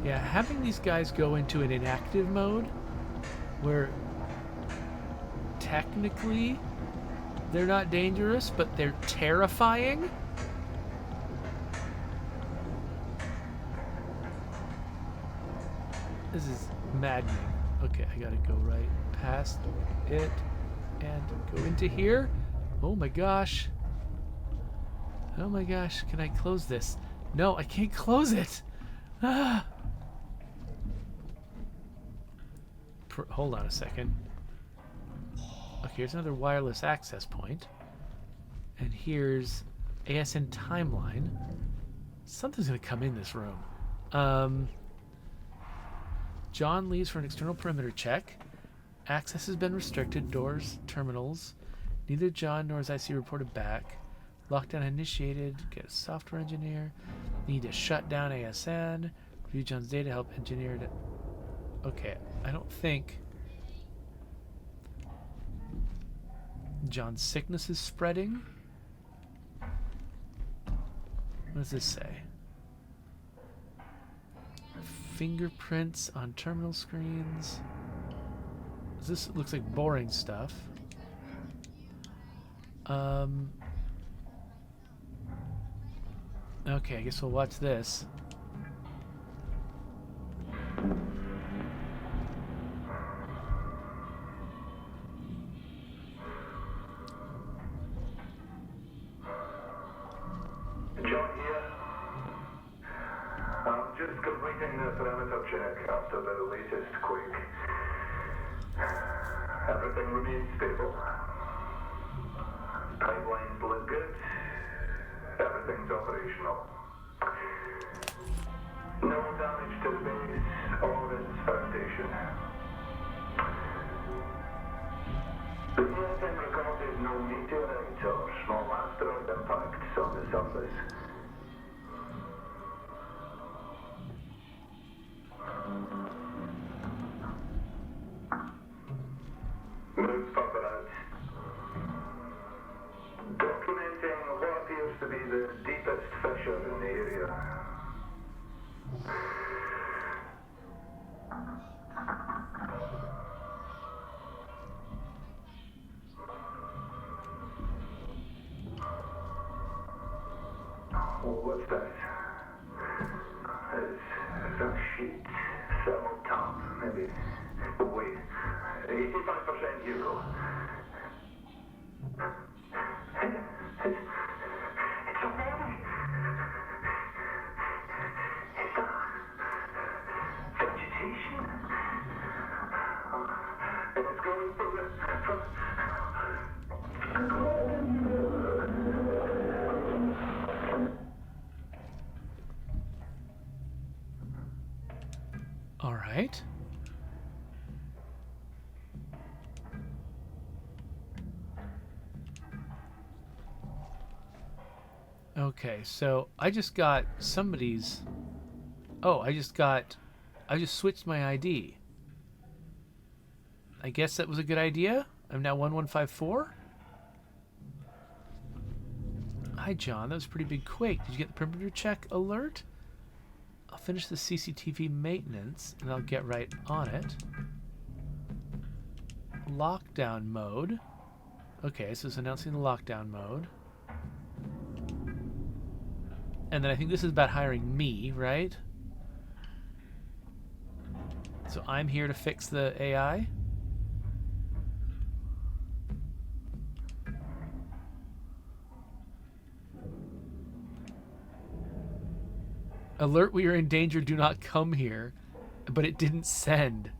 Yeah, having these guys go into an inactive mode where technically they're not dangerous, but they're terrifying. This is maddening. Okay, I gotta go right past it and go into here. Oh my gosh. Oh my gosh, can I close this? No, I can't close it. Ah. Hold on a second. Okay, here's another wireless access point. And here's ASN timeline. Something's gonna come in this room. John leaves for an external perimeter check. Access has been restricted. Doors, terminals. Neither John nor his IC reported back. Lockdown initiated. Get a software engineer. Need to shut down ASN. Review John's data. Help engineer it. Okay, I don't think John's sickness is spreading. What does this say? Fingerprints on terminal screens. This looks like boring stuff. Okay, I guess we'll watch this. John here. I'm just completing the perimeter check after the latest quake. Everything remains stable. Pipelines look good. Everything's operational. No damage to the base or its foundation. The ESN recorded no meteorite or small asteroid impacts on the surface. Move further out. Documenting what appears to be the deepest fissure in the area. What's that? It's a sheet, thermal top, maybe. Wait. 45% euro. It's a body. It's a vegetation. And it's going from All right. Okay, so I just got somebody's... Oh, I just switched my ID. I guess that was a good idea. I'm now 1154. Hi, John. That was a pretty big quake. Did you get the perimeter check alert? I'll finish the CCTV maintenance, and I'll get right on it. Lockdown mode. Okay, so it's announcing the lockdown mode. And then I think this is about hiring me, right? So I'm here to fix the AI. Alert, we are in danger, do not come here. But it didn't send.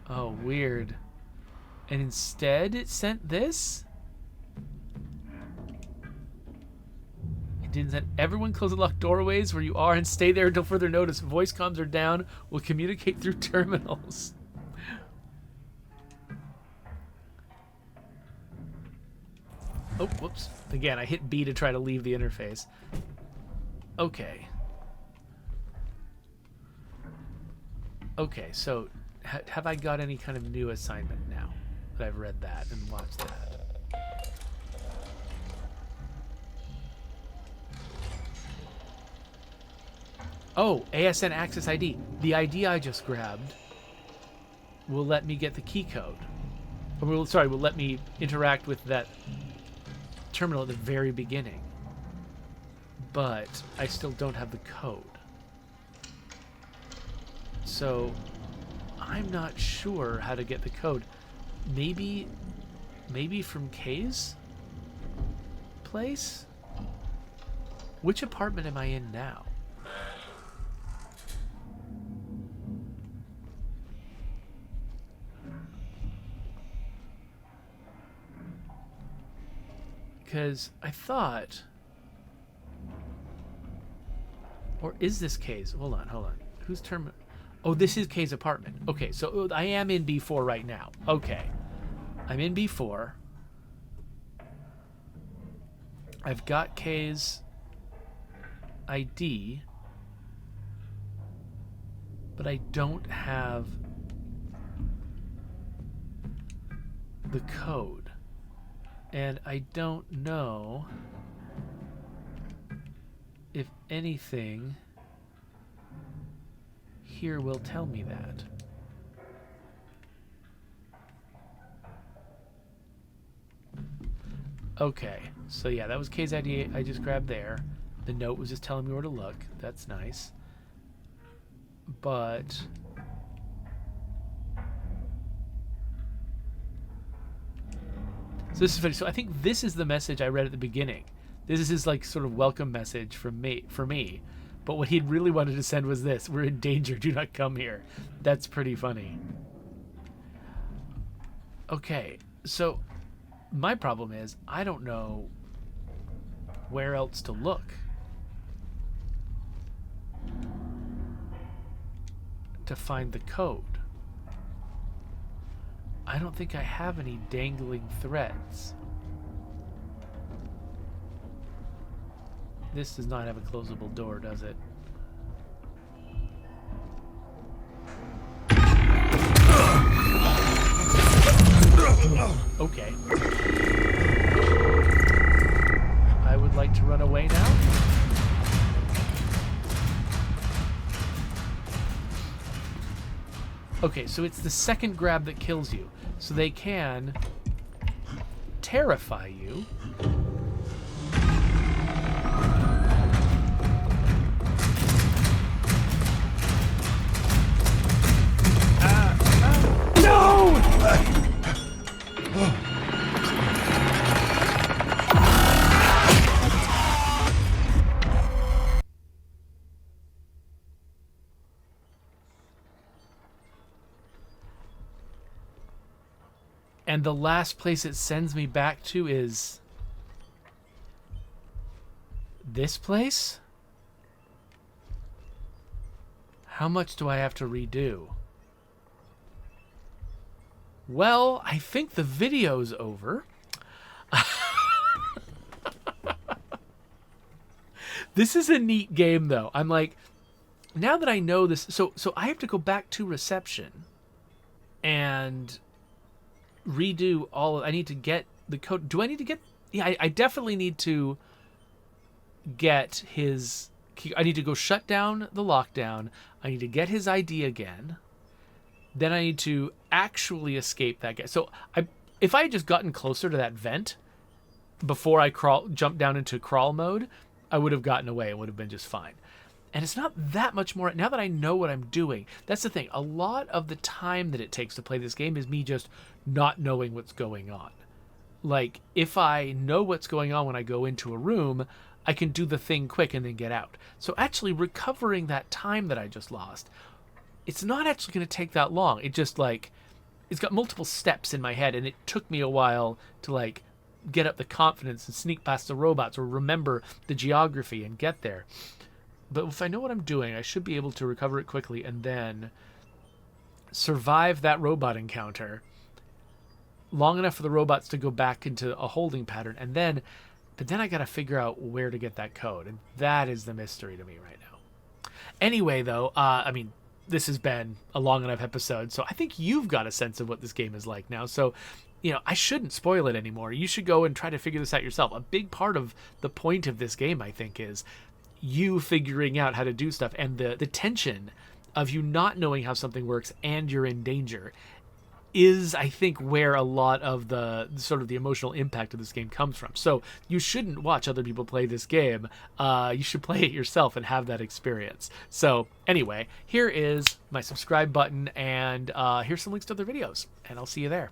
Oh, weird. And instead it sent this? It didn't send. Everyone close the locked doorways where you are and stay there until further notice. Voice comms are down. We'll communicate through terminals. Oh, whoops. Again, I hit B to try to leave the interface. Okay. Okay, so have I got any kind of new assignment now that I've read that and watched that? Oh, ASN Access ID. The ID I just grabbed will let me get the key code. Or will let me interact with that terminal at the very beginning. But I still don't have the code. So I'm not sure how to get the code. Maybe from Kay's place? Which apartment am I in now? Because I thought... Or is this Kay's? Hold on. Whose term... Oh, this is Kay's apartment. Okay, so I am in B4 right now. Okay. I'm in B4. I've got Kay's ID. But I don't have the code. And I don't know if anything here will tell me that. Okay, so yeah, that was Kay's ID I just grabbed there. The note was just telling me where to look. That's nice. But... So this is funny. So I think this is the message I read at the beginning. This is his like sort of welcome message for me. But what he really wanted to send was this: "We're in danger. Do not come here." That's pretty funny. Okay, so my problem is I don't know where else to look to find the code. I don't think I have any dangling threads. This does not have a closable door, does it? Okay. I would like to run away now. Okay, so it's the second grab that kills you. So they can terrify you. And the last place it sends me back to is this place? How much do I have to redo? Well, I think the video's over. This is a neat game, though. I'm like, now that I know this, so I have to go back to reception and redo all. I need to get the code. Do I need to get? Yeah, I definitely need to get his. I need to go shut down the lockdown. I need to get his ID again. Then I need to actually escape that guy. So if I had just gotten closer to that vent before I jumped down into crawl mode, I would have gotten away and would have been just fine. And it's not that much more. Now that I know what I'm doing, that's the thing. A lot of the time that it takes to play this game is me just not knowing what's going on. Like, if I know what's going on when I go into a room, I can do the thing quick and then get out. So actually recovering that time that I just lost, it's not actually going to take that long. It just, like, it's got multiple steps in my head, and it took me a while to, like, get up the confidence and sneak past the robots or remember the geography and get there. But if I know what I'm doing, I should be able to recover it quickly and then survive that robot encounter long enough for the robots to go back into a holding pattern. But then I got to figure out where to get that code. And that is the mystery to me right now. Anyway, though, I mean, this has been a long enough episode, so I think you've got a sense of what this game is like now. So, you know, I shouldn't spoil it anymore. You should go and try to figure this out yourself. A big part of the point of this game, I think, is you figuring out how to do stuff, and the tension of you not knowing how something works and you're in danger is, I think, where a lot of the sort of the emotional impact of this game comes from. So you shouldn't watch other people play this game. You should play it yourself and have that experience. So anyway, here is my subscribe button, and here's some links to other videos, and I'll see you there.